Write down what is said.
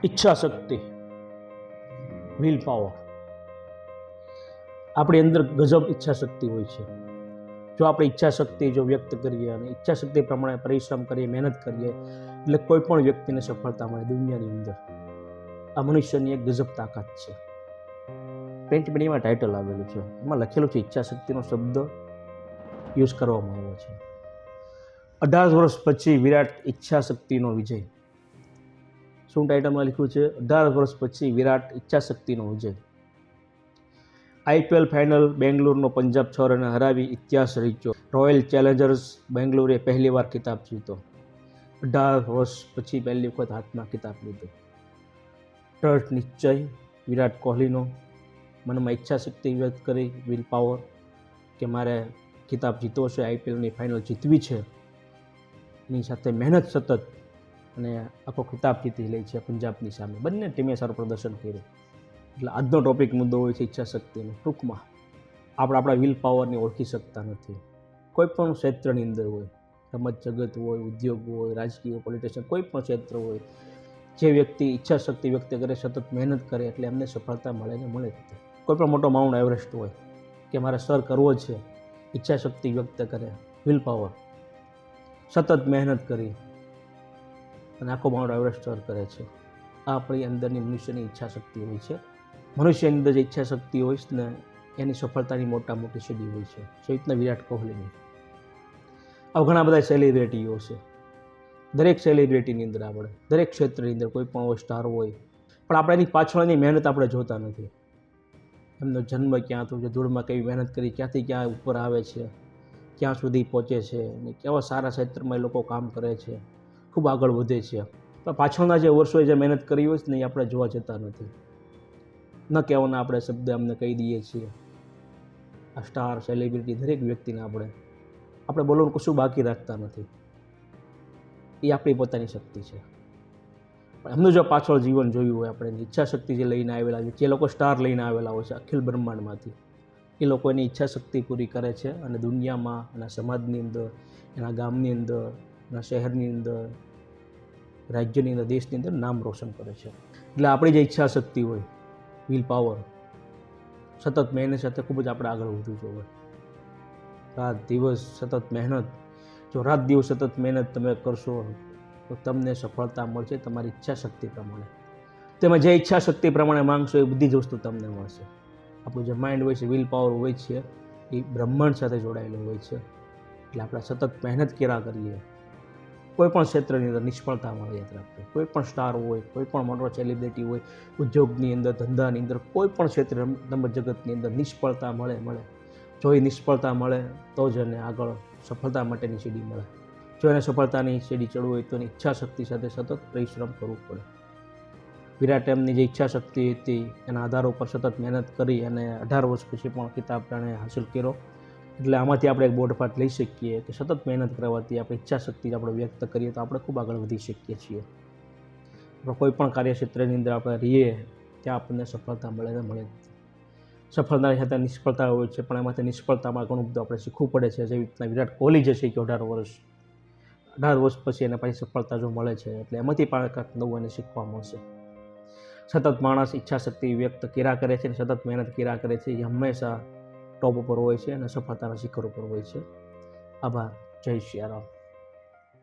ઈચ્છા શક્તિ, will power. આપણી અંદર ગજબ ઈચ્છા શક્તિ હોય છે. જો આપણે ઈચ્છા શક્તિ જો વ્યક્ત કરીએ અને ઈચ્છા શક્તિ પ્રમાણે પરિશ્રમ કરીએ, મહેનત કરીએ, એટલે કોઈ પણ વ્યક્તિને સફળતા મળે દુનિયાની અંદર. આ મનુષ્યની એક ગજબ તાકાત છે. પ્રિન્ટ મીડિયામાં ટાઇટલ આવેલું છે, એમાં લખેલું છે ઈચ્છા શક્તિનો શબ્દ યુઝ કરવામાં આવ્યો છે. 18 વર્ષ પછી વિરાટ ઈચ્છા શક્તિનો વિજય. શું ટાઇટલમાં લખ્યું છે? 18 વર્ષ પછી વિરાટ ઈચ્છા શક્તિનો વિજય. IPL ફાઇનલ બેંગ્લોરનો પંજાબ છોરાને હરાવી ઇતિહાસ રચ્યો. રોયલ ચેલેન્જર્સ બેંગ્લોરે પહેલીવાર ખિતાબ જીત્યો. 18 વર્ષ પછી પહેલી વખત હાથમાં ખિતાબ લીધો. દ્રઢ નિશ્ચય વિરાટ કોહલીનો, મનમાં ઈચ્છા શક્તિ વ્યક્ત કરી, વિલ પાવર કે મારે ખિતાબ જીતવો છે, IPLની ફાઇનલ જીતવી છે. એની સાથે મહેનત સતત, અને આખો ખિતાબ જીતી લે છે પંજાબની સામે. બંને ટીમે સારું પ્રદર્શન કર્યું. એટલે આજનો ટોપિક મુદ્દો હોય છે ઈચ્છા શક્તિનો. ટૂંકમાં આપણે આપણા વિલ પાવરને ઓળખી શકતા નથી. કોઈ પણ ક્ષેત્રની અંદર હોય, રમત જગત હોય, ઉદ્યોગ હોય, રાજકીય, પોલિટિશિયન, કોઈ પણ ક્ષેત્ર હોય, જે વ્યક્તિ ઈચ્છા શક્તિ વ્યક્ત કરે, સતત મહેનત કરે, એટલે એમને સફળતા મળે ને મળે જ. કોઈ પણ મોટો માઉન્ટ એવરેસ્ટ હોય કે મારે સર કરવો છે, ઈચ્છા શક્તિ વ્યક્ત કરે, વિલ પાવર, સતત મહેનત કરી અને આખો માઉન્ટ એવરેસ્ટ સર કરે છે. આ આપણી અંદરની મનુષ્યની ઈચ્છા શક્તિ હોય છે. મનુષ્યની અંદર જે ઈચ્છા શક્તિ હોય છે ને, એની સફળતાની મોટી સીડી હોય છે. જે રીતના વિરાટ કોહલીની. આવા ઘણા બધા સેલિબ્રિટીઓ છે. દરેક સેલિબ્રિટીની અંદર આપણે દરેક ક્ષેત્રની અંદર કોઈ પણ સ્ટાર હોય, પણ આપણે એની પાછળની મહેનત આપણે જોતા નથી. એમનો જન્મ ક્યાં થયો છે, ધૂળમાં કેવી મહેનત કરી, ક્યાંથી ક્યાં ઉપર આવે છે, ક્યાં સુધી પહોંચે છે, અને કેવા સારા ક્ષેત્રમાં એ લોકો કામ કરે છે, ખૂબ આગળ વધે છે. પણ પાછળના જે વર્ષોએ જે મહેનત કરી હોય ને, એ આપણે જોવા જતા નથી. ન કહેવાના આપણે શબ્દ અમને કહી દઈએ છીએ. આ સ્ટાર, સેલિબ્રિટી, દરેક વ્યક્તિને આપણે બોલવાનું કશું બાકી રાખતા નથી. એ આપણી પોતાની શક્તિ છે. પણ એમનું જો પાછળ જીવન જોયું હોય, આપણે ઈચ્છા શક્તિ જે લઈને આવેલા છે, જે લોકો સ્ટાર લઈને આવેલા હોય છે અખિલ બ્રહ્માંડમાંથી, એ લોકો એની ઈચ્છા શક્તિ પૂરી કરે છે અને દુનિયામાં, એના સમાજની અંદર, એના ગામની અંદર, એના શહેરની અંદર, રાજ્યની અંદર, દેશની અંદર નામ રોશન કરે છે. એટલે આપણી જે ઈચ્છા શક્તિ હોય, વિલ પાવર, સતત મહેનત સાથે ખૂબ જ આપણે આગળ વધવું જોઈએ. રાત દિવસ સતત મહેનત. જો રાત દિવસ સતત મહેનત તમે કરશો તો તમને સફળતા મળશે તમારી ઈચ્છા શક્તિ પ્રમાણે. તમે જે ઈચ્છા શક્તિ પ્રમાણે માંગશો એ બધી જ વસ્તુ તમને મળશે. આપણું જે માઇન્ડ હોય છે, વિલ પાવર હોય છે, એ બ્રહ્માંડ સાથે જોડાયેલું હોય છે. એટલે આપણે સતત મહેનત કર્યા કરીએ, કોઈ પણ ક્ષેત્રની અંદર નિષ્ફળતા મળે. યાદ રાખજો, કોઈ પણ સ્ટાર હોય, કોઈ પણ મોટો સેલિબ્રિટી હોય, ઉદ્યોગની અંદર, ધંધાની અંદર, કોઈ પણ ક્ષેત્ર, રમત જગતની અંદર નિષ્ફળતા મળે. જો એ નિષ્ફળતા મળે તો જ એને આગળ સફળતા માટેની સીડી મળે. જો એને સફળતાની સીડી ચડવું હોય તો એની ઈચ્છા શક્તિ સાથે સતત પરિશ્રમ કરવું પડે. વિરાટ એમની જે ઈચ્છા શક્તિ હતી એના આધાર ઉપર સતત મહેનત કરી અને 18 વર્ષ પછી પણ ખિતાબ તેણે હાંસલ કર્યો. એટલે આમાંથી આપણે એક બોધપાઠ લઈ શકીએ કે સતત મહેનત કરવાથી આપણે ઈચ્છા શક્તિ આપણે વ્યક્ત કરીએ તો આપણે ખૂબ આગળ વધી શકીએ છીએ. આપણે કોઈ પણ કાર્યક્ષેત્રની અંદર આપણે રહીએ ત્યાં આપણને સફળતા મળે ને મળે. સફળતાની સાથે નિષ્ફળતા હોય છે, પણ એમાંથી નિષ્ફળતામાં ઘણું બધું આપણે શીખવું પડે છે. જેવી રીતના વિરાટ કોહલી જે શીખ્યો 18 વર્ષ પછી એને પછી સફળતા જો મળે છે, એટલે એમાંથી પણ કાંઈક નવું એને શીખવા મળશે. સતત માણસ ઈચ્છા શક્તિ વ્યક્ત કર્યા કરે છે અને સતત મહેનત કર્યા કરે છે, એ હંમેશા ટોપ ઉપર હોય છે અને સફળતાના શિખર ઉપર હોય છે. આભાર. જય શ્રી રામ.